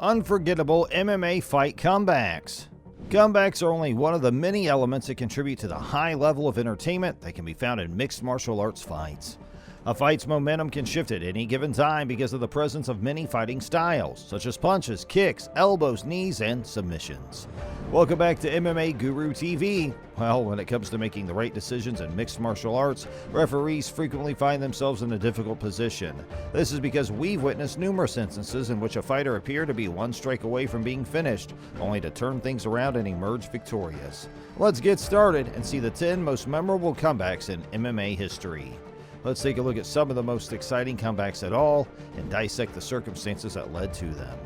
Unforgettable MMA fight comebacks. Comebacks are only one of the many elements that contribute to the high level of entertainment that can be found in mixed martial arts fights. A fight's momentum can shift at any given time because of the presence of many fighting styles, such as punches, kicks, elbows, knees, and submissions. Welcome back to MMA GURU TV. Well, when it comes to making the right decisions in mixed martial arts, referees frequently find themselves in a difficult position. This is because we've witnessed numerous instances in which a fighter appeared to be one strike away from being finished, only to turn things around and emerge victorious. Let's get started and see the 10 most memorable comebacks in MMA history. Let's take a look at some of the most exciting comebacks at all and dissect the circumstances that led to them.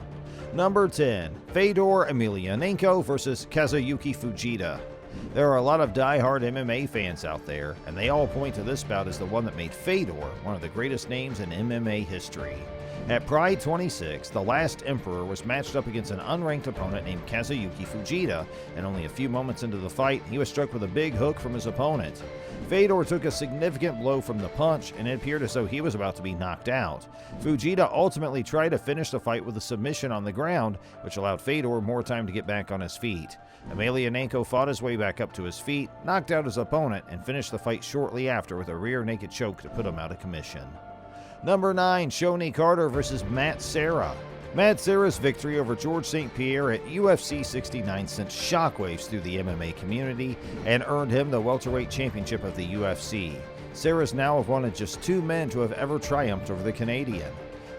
Number 10. Fedor Emelianenko vs. Kazuyuki Fujita. There are a lot of die-hard MMA fans out there, and they all point to this bout as the one that made Fedor one of the greatest names in MMA history. At Pride 26, the last Emperor was matched up against an unranked opponent named Kazuyuki Fujita, and only a few moments into the fight, he was struck with a big hook from his opponent. Fedor took a significant blow from the punch, and it appeared as though he was about to be knocked out. Fujita ultimately tried to finish the fight with a submission on the ground, which allowed Fedor more time to get back on his feet. Emelianenko fought his way back up to his feet, knocked out his opponent, and finished the fight shortly after with a rear naked choke to put him out of commission. Number 9. Shonie Carter vs. Matt Serra. Matt Serra's victory over George St. Pierre at UFC 69 sent shockwaves through the MMA community and earned him the welterweight championship of the UFC. Serra is now one of just 2 men to have ever triumphed over the Canadian.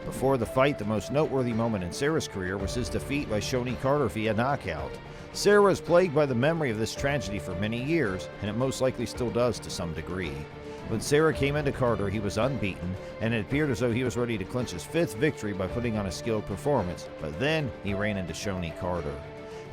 Before the fight, the most noteworthy moment in Serra's career was his defeat by Shonie Carter via knockout. Serra is plagued by the memory of this tragedy for many years, and it most likely still does to some degree. When Serra came into Carter, he was unbeaten, and it appeared as though he was ready to clinch his 5th victory by putting on a skilled performance, but then he ran into Shonie Carter.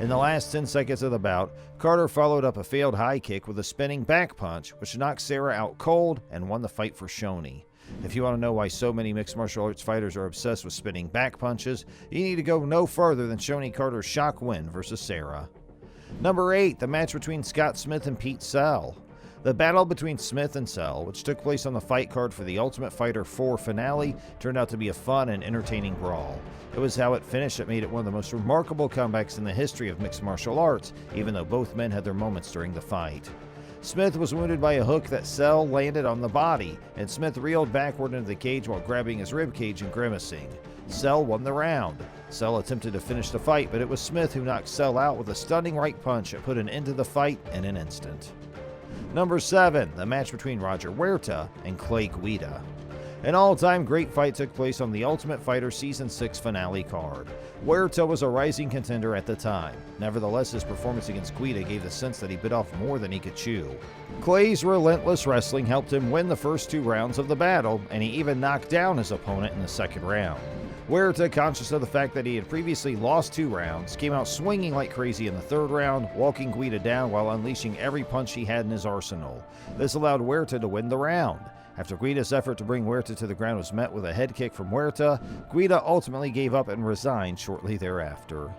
In the last 10 seconds of the bout, Carter followed up a failed high kick with a spinning back punch, which knocked Serra out cold and won the fight for Shonie. If you want to know why so many mixed martial arts fighters are obsessed with spinning back punches, you need to go no further than Shonie Carter's shock win versus Serra. Number 8. The match between Scott Smith and Pete Sell. The battle between Smith and Sell, which took place on the fight card for the Ultimate Fighter 4 finale, turned out to be a fun and entertaining brawl. It was how it finished that made it one of the most remarkable comebacks in the history of mixed martial arts, even though both men had their moments during the fight. Smith was wounded by a hook that Sell landed on the body, and Smith reeled backward into the cage while grabbing his ribcage and grimacing. Sell won the round. Sell attempted to finish the fight, but it was Smith who knocked Sell out with a stunning right punch that put an end to the fight in an instant. Number 7. The match between Roger Huerta and Clay Guida. An all-time great fight took place on the Ultimate Fighter Season 6 finale card. Huerta was a rising contender at the time. Nevertheless, his performance against Guida gave the sense that he bit off more than he could chew. Clay's relentless wrestling helped him win the first 2 rounds of the battle, and he even knocked down his opponent in the second round. Huerta, conscious of the fact that he had previously lost 2 rounds, came out swinging like crazy in the 3rd round, walking Guida down while unleashing every punch he had in his arsenal. This allowed Huerta to win the round. After Guida's effort to bring Huerta to the ground was met with a head kick from Huerta, Guida ultimately gave up and resigned shortly thereafter.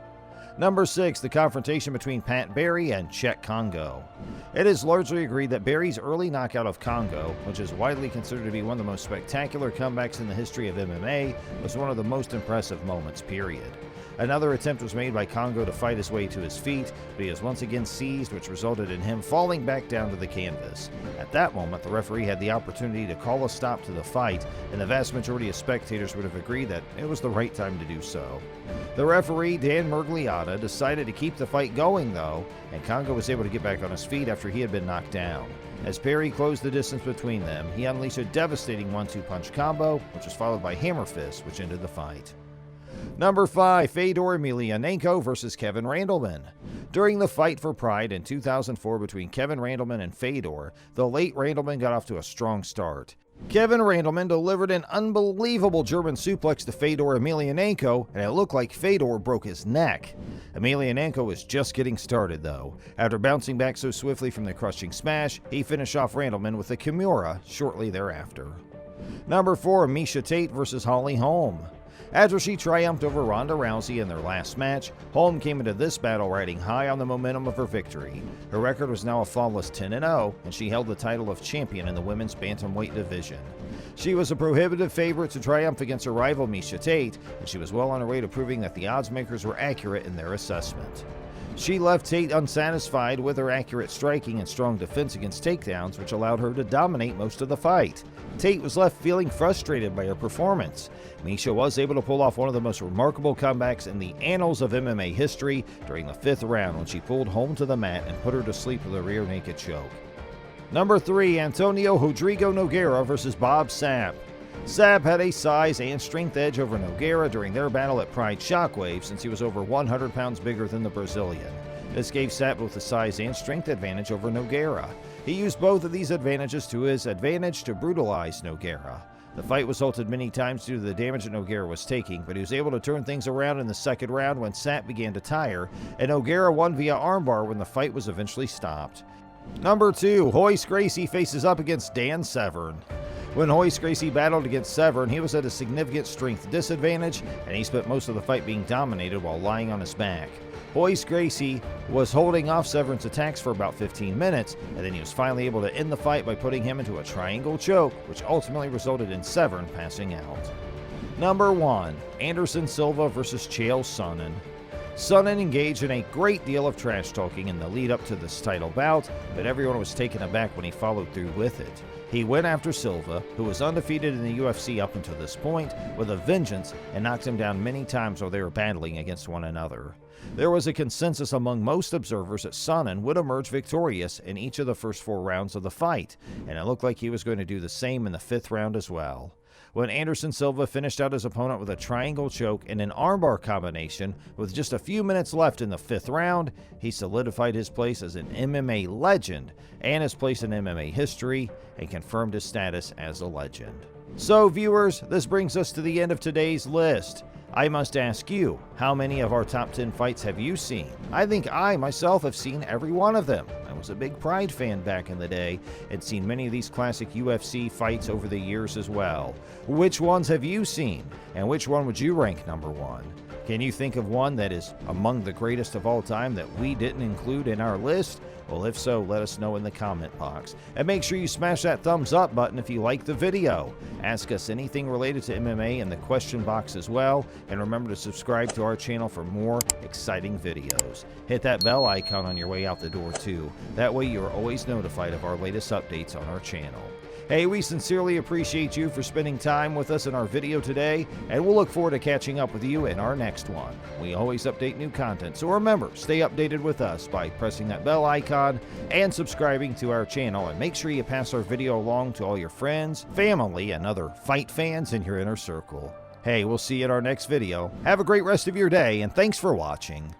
Number 6. The confrontation between Pat Barry and Chet Congo. It is largely agreed that Barry's early knockout of Congo, which is widely considered to be one of the most spectacular comebacks in the history of MMA, was one of the most impressive moments, period. Another attempt was made by Congo to fight his way to his feet, but he was once again seized, which resulted in him falling back down to the canvas. At that moment, the referee had the opportunity to call a stop to the fight, and the vast majority of spectators would have agreed that it was the right time to do so. The referee, Dan Murgliata, decided to keep the fight going, though, and Congo was able to get back on his feet after he had been knocked down. As Barry closed the distance between them, he unleashed a devastating 1-2 punch combo, which was followed by hammer fist, which ended the fight. Number 5. Fedor Emelianenko vs. Kevin Randleman. During the fight for Pride in 2004 between Kevin Randleman and Fedor, the late Randleman got off to a strong start. Kevin Randleman delivered an unbelievable German suplex to Fedor Emelianenko, and it looked like Fedor broke his neck. Emelianenko was just getting started, though. After bouncing back so swiftly from the crushing smash, he finished off Randleman with a Kimura shortly thereafter. Number 4. Miesha Tate vs. Holly Holm. After she triumphed over Ronda Rousey in their last match, Holm came into this battle riding high on the momentum of her victory. Her record was now a flawless 10-0, and she held the title of champion in the women's bantamweight division. She was a prohibitive favorite to triumph against her rival Miesha Tate, and she was well on her way to proving that the odds makers were accurate in their assessment. She left Tate unsatisfied with her accurate striking and strong defense against takedowns, which allowed her to dominate most of the fight. Tate was left feeling frustrated by her performance. Miesha was able to pull off one of the most remarkable comebacks in the annals of MMA history during the 5th round when she pulled home to the mat and put her to sleep with a rear naked choke. Number 3, Antonio Rodrigo Nogueira versus Bob Sapp. Sapp had a size and strength edge over Nogueira during their battle at Pride Shockwave since he was over 100 pounds bigger than the Brazilian. This gave Sapp both a size and strength advantage over Nogueira. He used both of these advantages to his advantage to brutalize Nogueira. The fight was halted many times due to the damage that Nogueira was taking, but he was able to turn things around in the 2nd round when Sapp began to tire, and Nogueira won via armbar when the fight was eventually stopped. Number 2, Royce Gracie faces up against Dan Severn. When Royce Gracie battled against Severn, he was at a significant strength disadvantage, and he spent most of the fight being dominated while lying on his back. Royce Gracie was holding off Severn's attacks for about 15 minutes, and then he was finally able to end the fight by putting him into a triangle choke, which ultimately resulted in Severn passing out. Number 1, Anderson Silva versus Chael Sonnen. Sonnen engaged in a great deal of trash talking in the lead up to this title bout, but everyone was taken aback when he followed through with it. He went after Silva, who was undefeated in the UFC up until this point, with a vengeance and knocked him down many times while they were battling against one another. There was a consensus among most observers that Sonnen would emerge victorious in each of the first 4 rounds of the fight, and it looked like he was going to do the same in the 5th round as well. When Anderson Silva finished out his opponent with a triangle choke and an armbar combination with just a few minutes left in the 5th round, he solidified his place as an MMA legend and his place in MMA history and confirmed his status as a legend. So viewers, this brings us to the end of today's list. I must ask you, how many of our top 10 fights have you seen? I think I myself have seen every one of them. I was a big Pride fan back in the day and seen many of these classic UFC fights over the years as well. Which ones have you seen, and which one would you rank number 1? Can you think of one that is among the greatest of all time that we didn't include in our list? Well, if so, let us know in the comment box. And make sure you smash that thumbs up button if you like the video. Ask us anything related to MMA in the question box as well. And remember to subscribe to our channel for more exciting videos. Hit that bell icon on your way out the door too. That way you are always notified of our latest updates on our channel. Hey, we sincerely appreciate you for spending time with us in our video today, and we'll look forward to catching up with you in our next one. We always update new content, so remember, stay updated with us by pressing that bell icon and subscribing to our channel, and make sure you pass our video along to all your friends, family, and other fight fans in your inner circle. Hey, we'll see you in our next video. Have a great rest of your day, and thanks for watching.